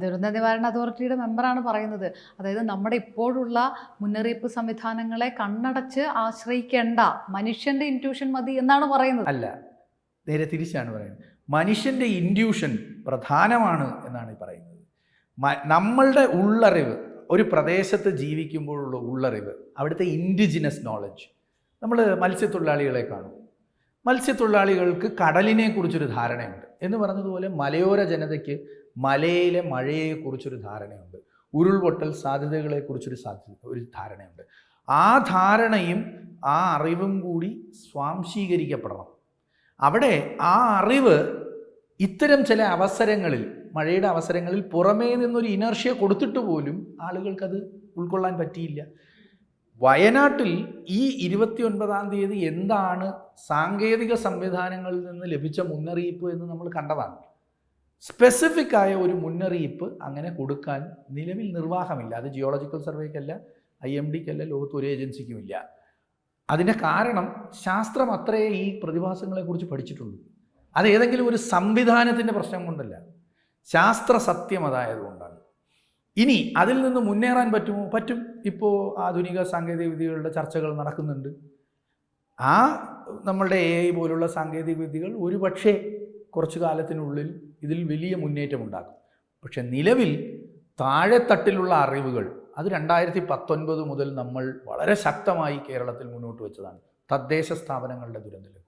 ദുരന്ത നിവാരണ അതോറിറ്റിയുടെ മെമ്പറാണ് പറയുന്നത്. അതായത് നമ്മുടെ ഇപ്പോഴുള്ള മുന്നറിയിപ്പ് സംവിധാനങ്ങളെ കണ്ണടച്ച് ആശ്രയിക്കേണ്ട, മനുഷ്യന്റെ ഇൻറ്റ്യൂഷൻ മതി എന്നാണ് പറയുന്നത്. അല്ല, നേരെ തിരിച്ചാണ് പറയുന്നത്. മനുഷ്യൻ്റെ ഇൻറ്റ്യൂഷൻ പ്രധാനമാണ് എന്നാണ് ഈ പറയുന്നത്. നമ്മളുടെ ഉള്ളറിവ്, ഒരു പ്രദേശത്ത് ജീവിക്കുമ്പോഴുള്ള ഉള്ളറിവ്, അവിടുത്തെ ഇൻഡിജിനസ് നോളജ്. നമ്മൾ മത്സ്യത്തൊഴിലാളികളെ കാണും. മത്സ്യത്തൊഴിലാളികൾക്ക് കടലിനെ കുറിച്ചൊരു ധാരണയുണ്ട് എന്ന് പറഞ്ഞതുപോലെ മലയോര ജനതയ്ക്ക് മലയിലെ മഴയെക്കുറിച്ചൊരു ധാരണയുണ്ട്, ഉരുൾപൊട്ടൽ സാധ്യതകളെക്കുറിച്ചൊരു ധാരണയുണ്ട്. ആ ധാരണയും ആ അറിവും കൂടി സ്വാംശീകരിക്കപ്പെടണം. അവിടെ ആ അറിവ് ഇത്തരം ചില അവസരങ്ങളിൽ, മഴയുടെ അവസരങ്ങളിൽ പുറമേ നിന്നൊരു ഇനർഷ്യ കൊടുത്തിട്ട് പോലും ആളുകൾക്കത് ഉൾക്കൊള്ളാൻ പറ്റിയില്ല. വയനാട്ടിൽ ഈ 29-ാം തീയതി എന്താണ് സാങ്കേതിക സംവിധാനങ്ങളിൽ നിന്ന് ലഭിച്ച മുന്നറിയിപ്പ് എന്ന് നമ്മൾ കണ്ടതാണ്. സ്പെസിഫിക് ആയ ഒരു മുന്നറിയിപ്പ് അങ്ങനെ കൊടുക്കാൻ നിലവിൽ നിർവാഹമില്ല. അത് ജിയോളജിക്കൽ സർവേക്കല്ല, IMDക്കല്ല, ലോകത്ത് ഒരു ഏജൻസിക്കുമില്ല. അതിൻ്റെ കാരണം ശാസ്ത്രം അത്രയേ ഈ പ്രതിഭാസങ്ങളെക്കുറിച്ച് പഠിച്ചിട്ടുള്ളൂ. അത് ഏതെങ്കിലും ഒരു സംവിധാനത്തിൻ്റെ പ്രശ്നം കൊണ്ടല്ല, ശാസ്ത്ര സത്യം അതായതുകൊണ്ടാണ്. ഇനി അതിൽ നിന്ന് മുന്നേറാൻ പറ്റുമോ? പറ്റും. ഇപ്പോൾ ആധുനിക സാങ്കേതിക വിദ്യകളുടെ ചർച്ചകൾ നടക്കുന്നുണ്ട്. ആ നമ്മളുടെ AI പോലുള്ള സാങ്കേതിക വിദ്യകൾ ഒരുപക്ഷെ കുറച്ചു കാലത്തിനുള്ളിൽ ഇതിൽ വലിയ മുന്നേറ്റം ഉണ്ടാക്കും. പക്ഷെ നിലവിൽ താഴെത്തട്ടിലുള്ള അറിവുകൾ അത് 2019 മുതൽ നമ്മൾ വളരെ ശക്തമായി കേരളത്തിൽ മുന്നോട്ട് വെച്ചതാണ്. തദ്ദേശ സ്ഥാപനങ്ങളുടെ ദുരന്ത ലഘൂകരണം.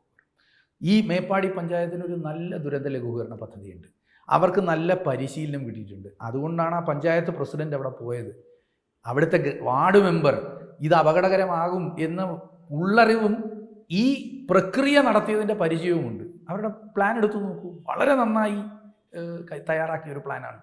ഈ മേപ്പാടി പഞ്ചായത്തിനൊരു നല്ല ദുരന്ത ലഘൂകരണ പദ്ധതിയുണ്ട്. അവർക്ക് നല്ല പരിശീലനം കിട്ടിയിട്ടുണ്ട്. അതുകൊണ്ടാണ് ആ പഞ്ചായത്ത് പ്രസിഡന്റ് അവിടെ പോയത്. അവിടുത്തെ വാർഡ് മെമ്പർ ഇത് അപകടകരമാകും എന്ന ഉള്ളറിവും ഈ പ്രക്രിയ നടത്തിയതിൻ്റെ പരിചയവുമുണ്ട്. അവരുടെ പ്ലാൻ എടുത്തു നോക്കൂ, വളരെ നന്നായി തയ്യാറാക്കിയ ഒരു പ്ലാനാണ്.